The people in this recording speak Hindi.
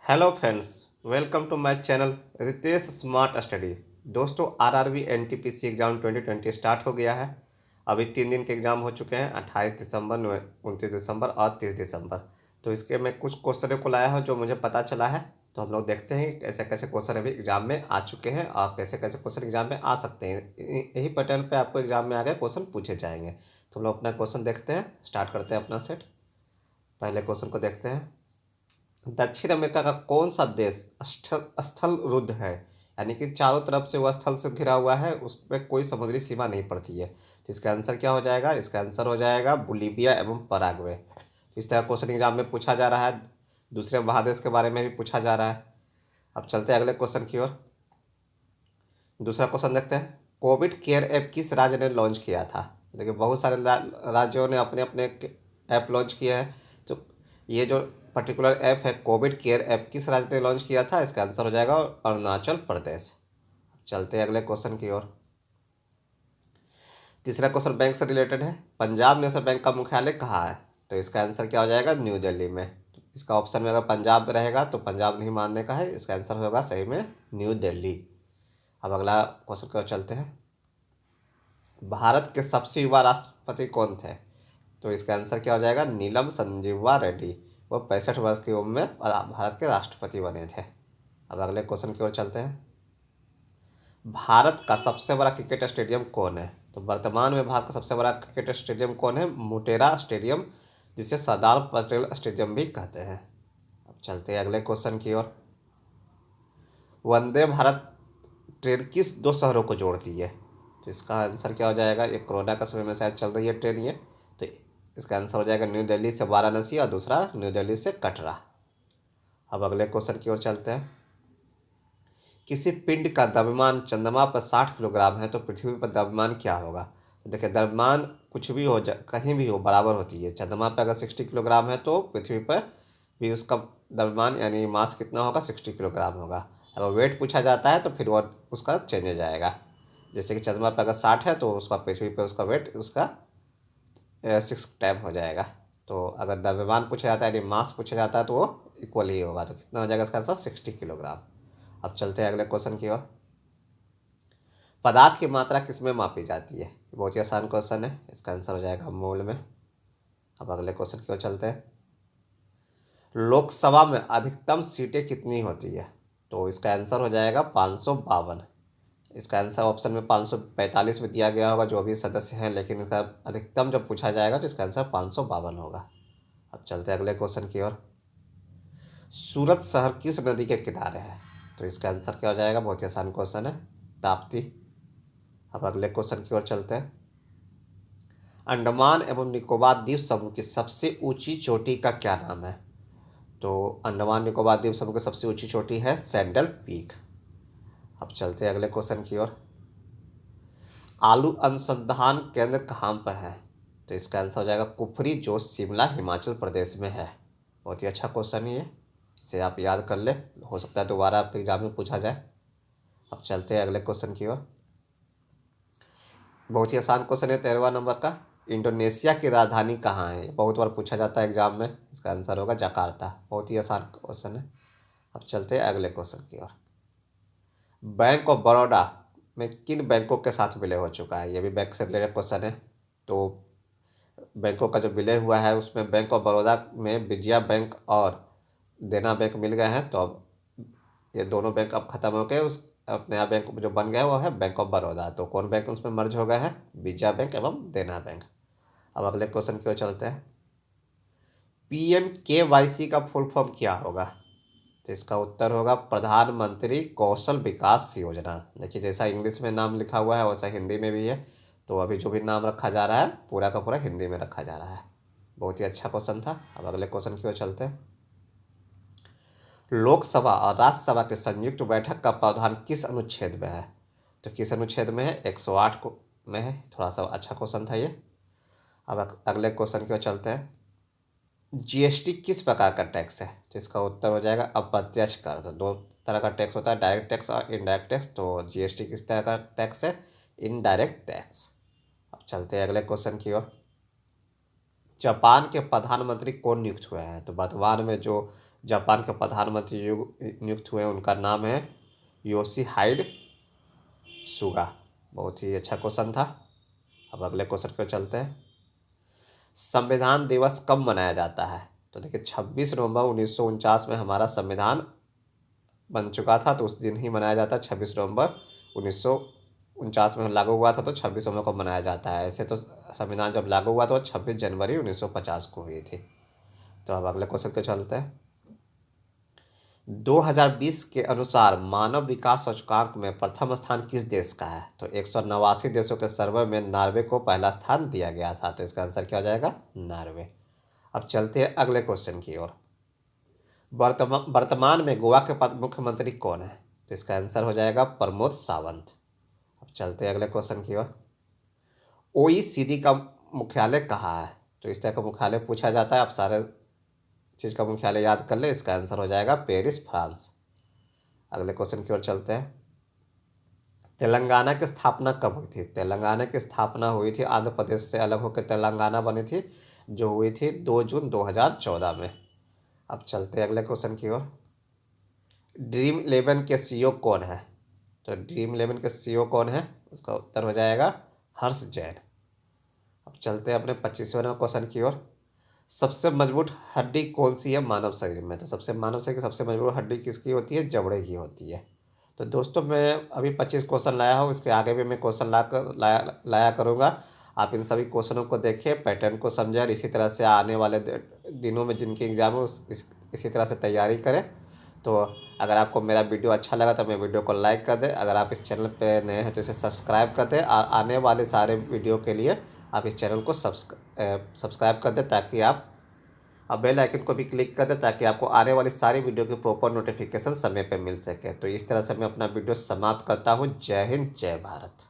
Hello friends, welcome to my channel Ritesh smart study. दोस्तों, आरआरबी एनटीपीसी एग्ज़ाम 2020 स्टार्ट हो गया है। अभी 3 दिन के एग्ज़ाम हो चुके हैं, 28 दिसंबर, 29 दिसंबर और 30 दिसंबर। तो इसके मैं कुछ क्वेश्चनों को लाया हूँ जो मुझे पता चला है। तो हम लोग देखते हैं कैसे कैसे क्वेश्चन अभी एग्ज़ाम में आ चुके हैं और कैसे कैसे क्वेश्चन एग्ज़ाम में आ सकते हैं। यही पैटर्न पे आपको एग्ज़ाम में आगे क्वेश्चन पूछे जाएंगे। तो हम लोग अपना क्वेश्चन देखते हैं, स्टार्ट करते हैं अपना सेट। पहले क्वेश्चन को देखते हैं। दक्षिण अमेरिका का कौन सा देश स्थल स्थल रुद्ध है, यानी कि चारों तरफ से वह स्थल से घिरा हुआ है, उस पर कोई समुद्री सीमा नहीं पड़ती है। तो इसका आंसर क्या हो जाएगा? इसका आंसर हो जाएगा बोलीविया एवं पराग्वे। तो इस तरह क्वेश्चन एग्जाम में पूछा जा रहा है। दूसरे महादेश के बारे में भी पूछा जा रहा है। अब चलते हैं अगले क्वेश्चन की ओर। दूसरा क्वेश्चन देखते हैं। कोविड केयर ऐप किस राज्य ने लॉन्च किया था? देखिए, बहुत सारे राज्यों ने अपने अपने ऐप लॉन्च किए हैं। तो ये जो पर्टिकुलर ऐप है कोविड केयर ऐप, किस राज्य ने लॉन्च किया था? इसका आंसर हो जाएगा अरुणाचल प्रदेश। चलते हैं अगले क्वेश्चन की ओर। तीसरा क्वेश्चन बैंक से रिलेटेड है। पंजाब नेशनल बैंक का मुख्यालय कहाँ है? तो इसका आंसर क्या हो जाएगा? न्यू दिल्ली में। इसका ऑप्शन में अगर पंजाब रहेगा तो पंजाब नहीं मानने का है, इसका आंसर होगा सही में न्यू दिल्ली। अब अगला क्वेश्चन की ओर चलते हैं। भारत के सबसे युवा राष्ट्रपति कौन थे? तो इसका आंसर क्या हो जाएगा? नीलम संजीवा रेड्डी। वो 65 वर्ष की उम्र में भारत के राष्ट्रपति बने थे। अब अगले क्वेश्चन की ओर चलते हैं। भारत का सबसे बड़ा क्रिकेट स्टेडियम कौन है? तो वर्तमान में भारत का सबसे बड़ा क्रिकेट स्टेडियम कौन है? मोटेरा स्टेडियम, जिसे सरदार पटेल स्टेडियम भी कहते हैं। अब चलते हैं अगले क्वेश्चन की ओर। वंदे भारत ट्रेन किस दो शहरों को जोड़ती है? तो इसका आंसर क्या हो जाएगा? ये कोरोना का समय में शायद चल रही है ट्रेन ये। तो इसका आंसर हो जाएगा न्यू दिल्ली से वाराणसी और दूसरा न्यू दिल्ली से कटरा। अब अगले क्वेश्चन की ओर चलते हैं। किसी पिंड का द्रव्यमान चंद्रमा पर 60 किलोग्राम है तो पृथ्वी पर द्रव्यमान क्या होगा? तो देखिए, द्रव्यमान कुछ भी हो कहीं भी हो बराबर होती है। चंद्रमा पर अगर 60 किलोग्राम है तो पृथ्वी पर भी उसका द्रव्यमान यानी मास कितना होगा? 60 किलोग्राम होगा। अगर वेट पूछा जाता है तो फिर वो उसका चेंज हो जाएगा। जैसे कि चंद्रमा पर अगर 60 है तो उसका पृथ्वी पर उसका वेट उसका 6 टाइम हो जाएगा। तो अगर द्रव्यमान पूछा जाता है यानी मास पूछा जाता है तो वो इक्वल ही होगा। तो कितना हो जाएगा इसका आंसर? 60 किलोग्राम। अब चलते हैं अगले क्वेश्चन की ओर। पदार्थ की मात्रा किस में मापी जाती है? बहुत ही आसान क्वेश्चन है, इसका आंसर हो जाएगा मोल में। अब अगले क्वेश्चन की ओर चलते हैं। लोकसभा में अधिकतम सीटें कितनी होती है? तो इसका आंसर हो जाएगा 552। इसका आंसर ऑप्शन में 545 में दिया गया होगा जो भी सदस्य हैं, लेकिन इसका अधिकतम जब पूछा जाएगा तो इसका आंसर 552 होगा। अब चलते हैं अगले क्वेश्चन की ओर। सूरत शहर किस नदी के किनारे है? तो इसका आंसर क्या हो जाएगा? बहुत ही आसान क्वेश्चन है, ताप्ती। अब अगले क्वेश्चन की ओर चलते हैं। अंडमान एवं निकोबार द्वीप समूह की सबसे ऊंची चोटी का क्या नाम है? तो अंडमान निकोबार द्वीप समूह की सबसे ऊंची चोटी है सैंडल पीक। अब चलते हैं अगले क्वेश्चन की ओर। आलू अनुसंधान केंद्र कहाँ पर है? तो इसका आंसर हो जाएगा कुफरी, जो शिमला हिमाचल प्रदेश में है। बहुत ही अच्छा क्वेश्चन है ये, इसे आप याद कर ले, हो सकता है दोबारा आपके एग्जाम में पूछा जाए। अब चलते हैं अगले क्वेश्चन की ओर। बहुत ही आसान क्वेश्चन है, 13वां नंबर का। इंडोनेशिया की राजधानी कहाँ है? बहुत बार पूछा जाता है एग्जाम में, इसका आंसर होगा जकार्ता। बहुत ही आसान क्वेश्चन है। अब चलते हैं अगले क्वेश्चन की ओर। बैंक ऑफ बड़ौदा में किन बैंकों के साथ विलय हो चुका है? ये भी बैंक से रिलेटेड क्वेश्चन है। तो बैंकों का जो विलय हुआ है उसमें बैंक ऑफ बड़ौदा में विजया बैंक और देना बैंक मिल गए हैं। तो अब ये दोनों बैंक अब खत्म हो गए, उस अब नया बैंक जो बन गया वो है बैंक ऑफ बड़ौदा। तो कौन बैंक उसमें मर्ज हो गए हैं? विजया बैंक एवं देना बैंक। अब अगले क्वेश्चन की ओर चलते हैं। PMKYC का फुल फॉर्म क्या होगा? तो इसका उत्तर होगा प्रधानमंत्री कौशल विकास योजना। देखिए, जैसा इंग्लिश में नाम लिखा हुआ है वैसा हिंदी में भी है। तो अभी जो भी नाम रखा जा रहा है पूरा का पूरा हिंदी में रखा जा रहा है। बहुत ही अच्छा क्वेश्चन था। अब अगले क्वेश्चन की ओर चलते हैं। लोकसभा और राज्यसभा के संयुक्त बैठक का प्रावधान किस अनुच्छेद में है? तो किस अनुच्छेद में है? 108 को में है। थोड़ा सा अच्छा क्वेश्चन था ये। अब अगले क्वेश्चन की ओर चलते हैं। जीएसटी किस प्रकार का टैक्स है? तो इसका उत्तर हो जाएगा अप्रत्यक्ष कर। तो दो तरह का टैक्स होता है, डायरेक्ट टैक्स और इनडायरेक्ट टैक्स। तो जीएसटी किस तरह का टैक्स है? Indirect tax. अब चलते हैं अगले क्वेश्चन की ओर। जापान के प्रधानमंत्री कौन नियुक्त हुए हैं? तो वर्तमान में जो जापान के प्रधानमंत्री नियुक्त हुए, उनका नाम है योशिहाइड सुगा। बहुत ही अच्छा क्वेश्चन था। अब अगले क्वेश्चन पे चलते हैं। संविधान दिवस कब मनाया जाता है? तो देखिए 26 नवंबर 1949 में हमारा संविधान बन चुका था, तो उस दिन ही मनाया जाता है। 26 नवंबर 1949 में लागू हुआ था, तो 26 नवंबर को मनाया जाता है। ऐसे तो संविधान जब लागू हुआ तो 26 जनवरी 1950 को हुई थी। तो अब अगले क्वेश्चन पे चलते हैं। 2020 के अनुसार मानव विकास सूचकांक में प्रथम स्थान किस देश का है? तो 189 देशों के सर्वे में नॉर्वे को पहला स्थान दिया गया था, तो इसका आंसर क्या हो जाएगा? नॉर्वे। अब चलते हैं अगले क्वेश्चन की ओर। वर्तमान में गोवा के मुख्यमंत्री कौन है? तो इसका आंसर हो जाएगा प्रमोद सावंत। अब चलते हैं अगले क्वेश्चन की ओर। OECD का मुख्यालय कहाँ है? तो इस तरह का मुख्यालय पूछा जाता है, आप सारे चीज़ का मुख्यालय याद कर ले। इसका आंसर हो जाएगा पेरिस, फ्रांस। अगले क्वेश्चन की ओर चलते हैं। तेलंगाना की स्थापना कब हुई थी? तेलंगाना की स्थापना हुई थी, आंध्र प्रदेश से अलग होकर तेलंगाना बनी थी, जो हुई थी 2 जून 2014 में। अब चलते हैं अगले क्वेश्चन की ओर। ड्रीम 11 के CEO कौन है? तो ड्रीम 11 के CEO कौन है? उसका उत्तर हो जाएगा हर्ष जैन। अब चलते हैं अपने 25वें क्वेश्चन की ओर। सबसे मजबूत हड्डी कौन सी है मानव शरीर में? तो मानव शरीर की सबसे मजबूत हड्डी किसकी होती है? जबड़े की होती है। तो दोस्तों मैं अभी 25 क्वेश्चन लाया हूँ, इसके आगे भी मैं क्वेश्चन लाया करूँगा। आप इन सभी क्वेश्चनों को देखिए, पैटर्न को समझें, और इसी तरह से आने वाले दिनों में जिनकी एग्जाम है इसी तरह से तैयारी करें। तो अगर आपको मेरा वीडियो अच्छा लगा तो मेरे वीडियो को लाइक कर दें। अगर आप इस चैनल पर नए हैं तो इसे सब्सक्राइब कर दें। आने वाले सारे वीडियो के लिए आप इस चैनल को सब्सक्राइब कर दें, ताकि आप बेल आइकन को भी क्लिक कर दें, ताकि आपको आने वाली सारी वीडियो की प्रॉपर नोटिफिकेशन समय पर मिल सके। तो इस तरह से मैं अपना वीडियो समाप्त करता हूँ। जय हिंद, जय भारत।